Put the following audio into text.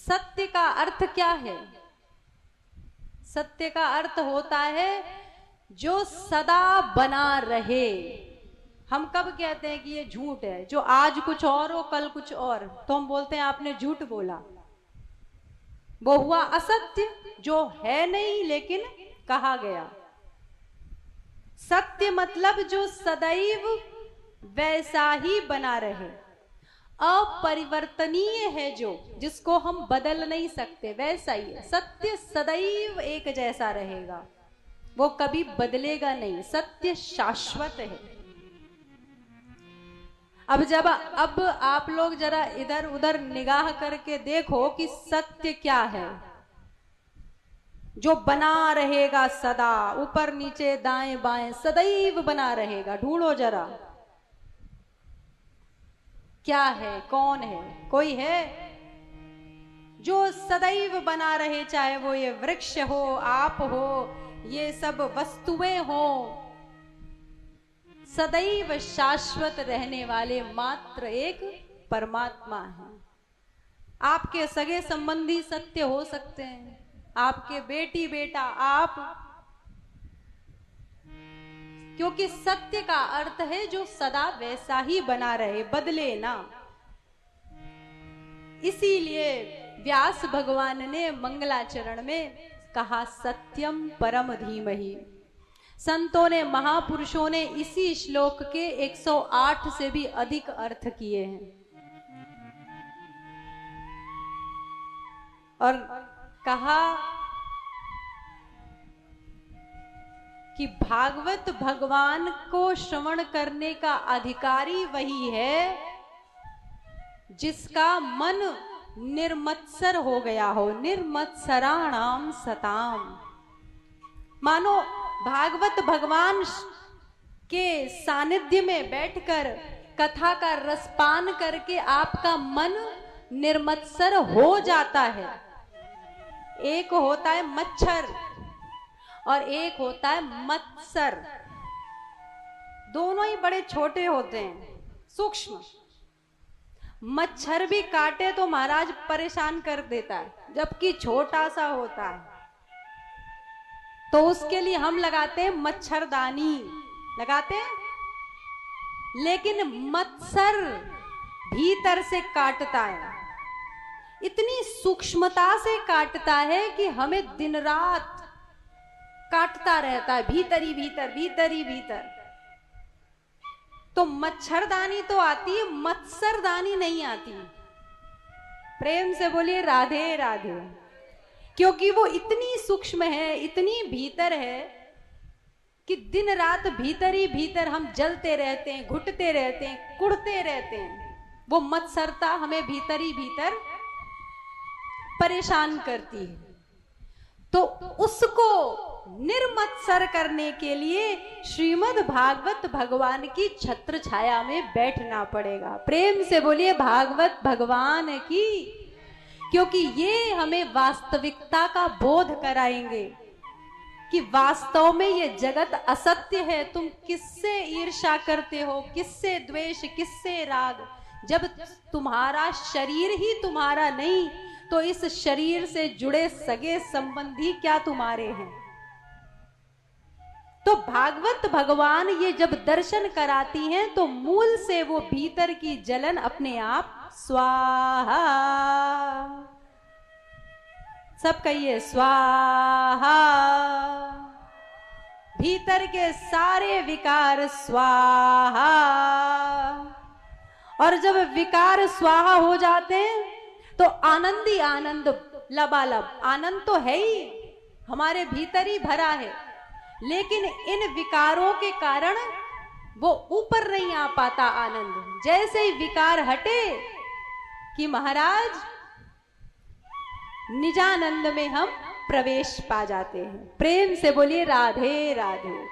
सत्य का अर्थ क्या है? सत्य का अर्थ होता है जो सदा बना रहे। हम कब कहते हैं कि ये झूठ है? जो आज कुछ और हो कल कुछ और, तो हम बोलते हैं आपने झूठ बोला। वो हुआ असत्य, जो है नहीं लेकिन कहा गया। सत्य मतलब जो सदैव वैसा ही बना रहे, अपरिवर्तनीय है, जो जिसको हम बदल नहीं सकते, वैसा ही है। सत्य सदैव एक जैसा रहेगा, वो कभी बदलेगा नहीं। सत्य शाश्वत है। अब आप लोग जरा इधर उधर निगाह करके देखो कि सत्य क्या है जो बना रहेगा सदा, ऊपर नीचे दाएं बाएं सदैव बना रहेगा। ढूंढो जरा, क्या है, कौन है? कोई है जो सदैव बना रहे? चाहे वो ये वृक्ष हो, आप हो, ये सब वस्तुएं हो, सदैव शाश्वत रहने वाले मात्र एक परमात्मा है। आपके सगे संबंधी सत्य हो सकते हैं, आपके बेटी बेटा, आप, क्योंकि सत्य का अर्थ है जो सदा वैसा ही बना रहे, बदले ना। इसीलिए व्यास भगवान ने मंगलाचरण में कहा सत्यम परम धीमहि। संतों ने, महापुरुषों ने इसी श्लोक के 108 से भी अधिक अर्थ किए हैं। और कहा कि भागवत भगवान को श्रवण करने का अधिकारी वही है जिसका मन निर्मत्सर हो गया हो। निर्मत्सराणाम सताम। मानो भागवत भगवान के सानिध्य में बैठकर कथा का रसपान करके आपका मन निर्मत्सर हो जाता है। एक होता है मच्छर और एक होता है मत्सर। दोनों ही बड़े छोटे होते हैं, सूक्ष्म। मच्छर भी काटे तो महाराज परेशान कर देता है, जबकि छोटा सा होता है। तो उसके लिए हम लगाते हैं मच्छरदानी, लगाते हैं। लेकिन मत्सर भीतर से काटता है, इतनी सूक्ष्मता से काटता है कि हमें दिन रात काटता रहता है, भीतर ही भीतर, भीतर ही भीतर। तो मच्छरदानी तो आती है, मत्सरदानी नहीं आती। प्रेम से बोलिए राधे राधे। क्योंकि वो इतनी सूक्ष्म है, इतनी भीतर है कि दिन रात भीतर ही भीतर हम जलते रहते हैं, घुटते रहते हैं, कुड़ते रहते हैं। वो मत्सरता हमें भीतर ही भीतर परेशान करती है। तो उसको निर्मत्सर करने के लिए श्रीमद् भागवत भगवान की छत्र छाया में बैठना पड़ेगा। प्रेम से बोलिए भागवत भगवान की। क्योंकि ये हमें वास्तविकता का बोध कराएंगे कि वास्तव में ये जगत असत्य है। तुम किससे ईर्ष्या करते हो, किससे द्वेष, किससे राग? जब तुम्हारा शरीर ही तुम्हारा नहीं तो इस शरीर से जुड़े सगे संबंधी क्या तुम्हारे हैं? तो भागवत भगवान ये जब दर्शन कराती हैं तो मूल से वो भीतर की जलन अपने आप स्वाहा। सब कहिए स्वाहा। भीतर के सारे विकार स्वाहा। और जब विकार स्वाहा हो जाते हैं तो आनंद ही आनंद, लबालब आनंद तो है ही, हमारे भीतर ही भरा है। लेकिन इन विकारों के कारण वो ऊपर नहीं आ पाता आनंद। जैसे ही विकार हटे कि महाराज निजानंद में हम प्रवेश पा जाते हैं। प्रेम से बोलिए राधे राधे।